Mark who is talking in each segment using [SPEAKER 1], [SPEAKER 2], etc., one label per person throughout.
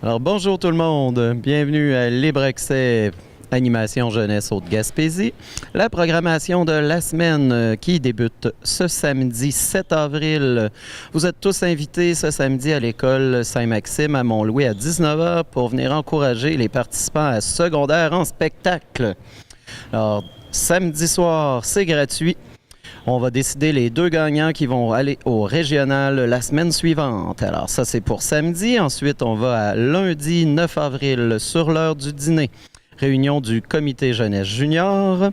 [SPEAKER 1] Alors bonjour tout le monde, bienvenue à Libre Accès Animation Jeunesse Haute-Gaspésie. La programmation de la semaine qui débute ce samedi 7 avril. Vous êtes tous invités ce samedi à l'école Saint-Maxime à Mont-Louis à 19h pour venir encourager les participants à secondaire en spectacle. Alors samedi soir, c'est gratuit. On va décider les 2 gagnants qui vont aller au régional la semaine suivante. Alors ça, c'est pour samedi. Ensuite, on va à lundi 9 avril sur l'heure du dîner. Réunion du comité jeunesse junior.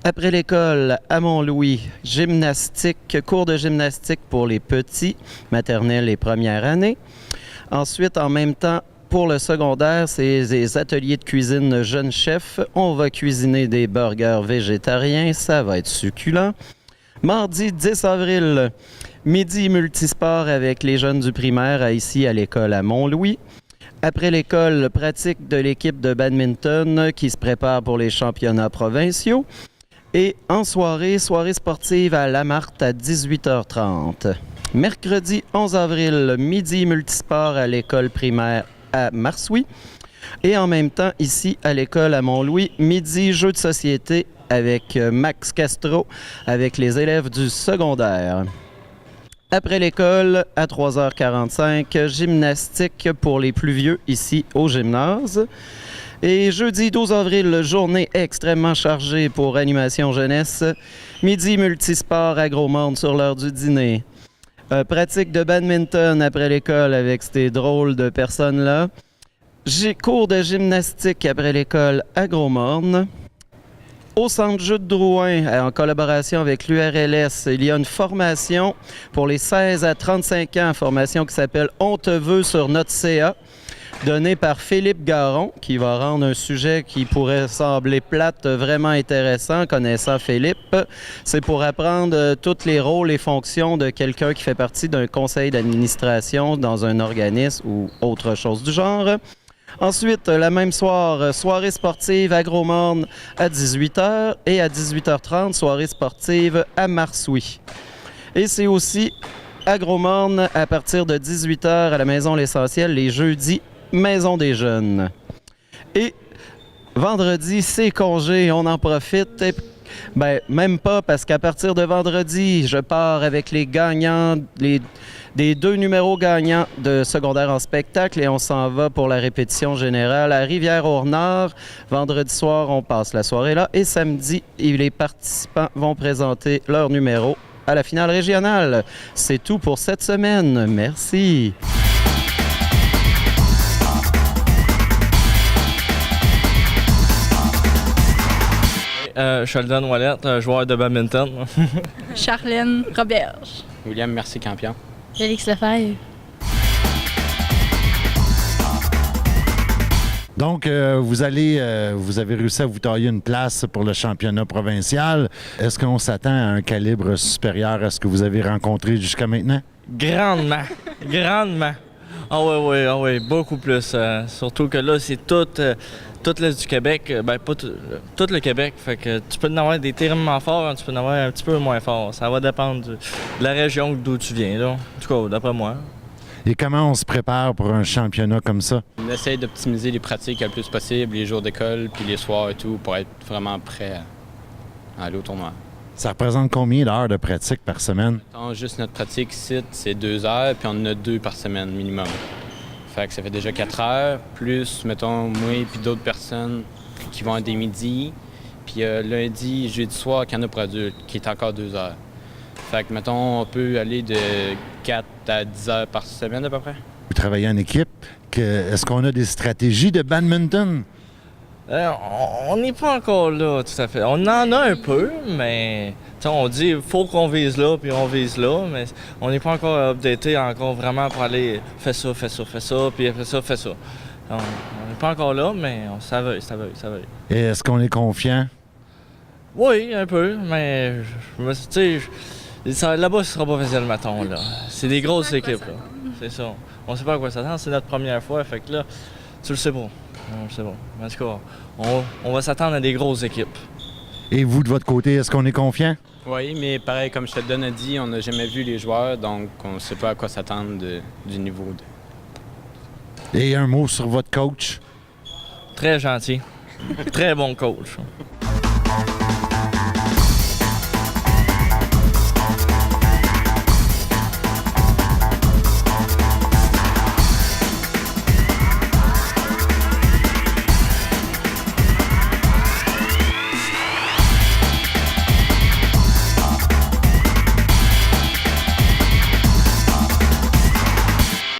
[SPEAKER 1] Après l'école, à Mont-Louis, gymnastique, cours de gymnastique pour les petits, maternelle et première année. Ensuite, en même temps, pour le secondaire, c'est des ateliers de cuisine jeunes chefs. On va cuisiner des burgers végétariens. Ça va être succulent. Mardi 10 avril, midi multisport avec les jeunes du primaire ici à l'école à Mont-Louis. Après l'école, pratique de l'équipe de badminton qui se prépare pour les championnats provinciaux. Et en soirée, soirée sportive à Lamarthe à 18h30. Mercredi 11 avril, midi multisport à l'école primaire à Marsouis. Et en même temps, ici à l'école à Mont-Louis, midi jeux de société avec Max Castro, avec les élèves du secondaire. Après l'école, à 3h45, gymnastique pour les plus vieux ici au gymnase. Et jeudi 12 avril, journée extrêmement chargée pour Animation Jeunesse. Midi multisport à Gros-Morne sur l'heure du dîner. Pratique de badminton après l'école avec ces drôles de personnes-là. Cours de gymnastique après l'école à Gros-Morne. Au Centre Jude Drouin, en collaboration avec l'URLS, il y a une formation pour les 16 à 35 ans, formation qui s'appelle « On te veut sur notre CA », donnée par Philippe Garon, qui va rendre un sujet qui pourrait sembler plate vraiment intéressant, connaissant Philippe. C'est pour apprendre tous les rôles et fonctions de quelqu'un qui fait partie d'un conseil d'administration dans un organisme ou autre chose du genre. Ensuite, la même soirée sportive à Gros-Morne à 18h et à 18h30, soirée sportive à Marsouis. Et c'est aussi à Gros-Morne à partir de 18h à la Maison L'Essentiel, les jeudis, Maison des Jeunes. Et vendredi, c'est congé, on en profite. Ben, même pas, parce qu'à partir de vendredi, je pars avec les gagnants, des 2 numéros gagnants de secondaire en spectacle et on s'en va pour la répétition générale à Rivière-au-Nord. Vendredi soir, on passe la soirée là et samedi, les participants vont présenter leur numéro à la finale régionale. C'est tout pour cette semaine. Merci.
[SPEAKER 2] Sheldon Ouellette, joueur de badminton.
[SPEAKER 3] Charlène Roberge.
[SPEAKER 4] William Mercier-Campion.
[SPEAKER 3] Félix Lefebvre.
[SPEAKER 5] Donc, vous avez réussi à vous tailler une place pour le championnat provincial. Est-ce qu'on s'attend à un calibre supérieur à ce que vous avez rencontré jusqu'à maintenant?
[SPEAKER 2] Grandement. Grandement. Ah oui, beaucoup plus. Surtout que là, c'est tout l'Est du Québec. Ben, pas tout le Québec. Fait que tu peux en avoir des terriblement forts, tu peux en avoir un petit peu moins forts. Ça va dépendre de la région d'où tu viens, là. En tout cas, d'après moi.
[SPEAKER 5] Et comment on se prépare pour un championnat comme ça?
[SPEAKER 4] On essaie d'optimiser les pratiques le plus possible, les jours d'école, puis les soirs et tout, pour être vraiment prêt à aller au tournoi.
[SPEAKER 5] Ça représente combien d'heures de pratique par semaine?
[SPEAKER 4] Juste notre pratique ici, c'est 2 heures, puis on en a 2 par semaine minimum. Fait que ça fait déjà 4 heures, plus, mettons, moi et puis d'autres personnes qui vont à des midis. Puis lundi, jeudi soir, qu'il y en a pour adultes, qui est encore 2 heures. Fait que, mettons, on peut aller de 4 à 10 heures par semaine à peu près.
[SPEAKER 5] Vous travaillez en équipe. Est-ce qu'on a des stratégies de badminton?
[SPEAKER 2] On n'est pas encore là, tout à fait. On en a un peu, mais on dit qu'il faut qu'on vise là, puis on vise là, mais on n'est pas encore updaté encore vraiment pour aller fais ça, puis après ça, fais ça. On n'est pas encore là, mais ça veut.
[SPEAKER 5] Et est-ce qu'on est confiant?
[SPEAKER 2] Oui, un peu, mais tu sais, là-bas, ce sera pas facile, mettons, là. C'est des grosses équipes, là. C'est ça. On sait pas à quoi s'attendre, c'est notre première fois, fait que là, Tu le sais pas. On le sait pas. En tout cas, on va s'attendre à des grosses équipes.
[SPEAKER 5] Et vous, de votre côté, est-ce qu'on est confiant?
[SPEAKER 4] Oui, mais pareil, comme Sheldon a dit, on n'a jamais vu les joueurs, donc on ne sait pas à quoi s'attendre du niveau.
[SPEAKER 5] Et un mot sur votre coach?
[SPEAKER 2] Très gentil. Très bon coach.